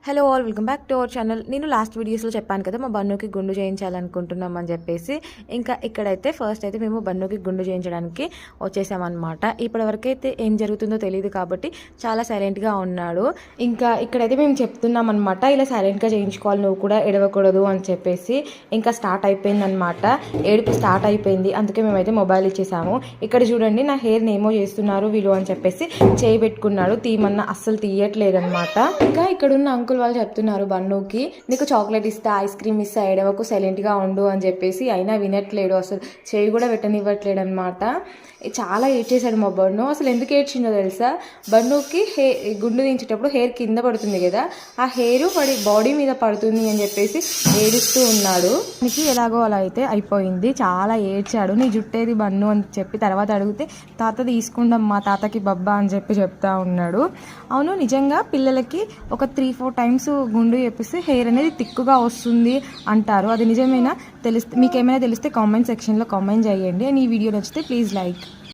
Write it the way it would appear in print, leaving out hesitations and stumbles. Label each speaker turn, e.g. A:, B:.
A: Hello all welcome back to our channel. నేను last వీడియోస్లో చెప్పాను కదా మా బన్నుకి గుండు చేయించాలనుకుంటున్నాం అని చెప్పేసి. ఇంకా ఇక్కడైతే ఫస్ట్ అయితే మేము బన్నుకి గుండు చేయించడానికి వచ్చేసామన్నమాట. ఇప్పటివరకైతే ఏం జరుగుతుందో తెలియదు కాబట్టి చాలా సైలెంట్గా ఉన్నాడు. ఇంకా ఇక్కడైతే మేము చెప్తున్నాం అనమాట, ఇలా సైలెంట్గా చేయించుకోవాలి, నువ్వు కూడా ఎడవకూడదు అని చెప్పేసి. ఇంకా స్టార్ట్ అయిపోయిందనమాట, ఏడుపు స్టార్ట్ అయిపోయింది. అందుకే మేమైతే మొబైల్ ఇచ్చేసాము. ఇక్కడ చూడండి నా హెయిర్ని ఏమో చేస్తున్నారు వీళ్ళు అని చెప్పేసి చేయి పెట్టుకున్నాడు. తీయమన్నా అస్సలు తీయట్లేదనమాట. ఇంకా ఇక్కడున్న అంకుల్ వాళ్ళు చెప్తున్నారు బన్నుకి, నీకు చాక్లెట్ ఇస్తా, ఐస్ క్రీమ్ ఇస్తా, ఎడవకు, సైలెంట్గా ఉండు అని చెప్పేసి. అయినా వినట్లేడు, అసలు చేయి కూడా పెట్టనివ్వట్లేడు అనమాట. చాలా ఏడ్చేశాడు మా బన్ను. అసలు ఎందుకు ఏడ్చిందో తెలుసా, బన్నుకి గుండు దించేటప్పుడు హెయిర్ కింద పడుతుంది కదా, ఆ హెయిర్ వాడి బాడీ మీద పడుతుంది అని చెప్పేసి ఏడుస్తూ ఉన్నాడు. నీకు ఎలాగో అలా అయితే అయిపోయింది, చాలా ఏడ్చాడు. నీ జుట్టేది బన్ను అని చెప్పి తర్వాత అడిగితే తాత తీసుకుండమ్మా, తాతకి బబ్బా అని చెప్పి చెప్తా ఉన్నాడు. అవును, నిజంగా పిల్లలకి ఒక 3-4 టైమ్స్ గుండు చేపిస్తే హెయిర్ అనేది థిక్గా వస్తుంది అంటారు. అది నిజమేనా? మీకు ఏమైనా తెలిస్తే కామెంట్ సెక్షన్లో కామెంట్ చేయండి. అండ్ ఈ వీడియో నచ్చితే ప్లీజ్ లైక్.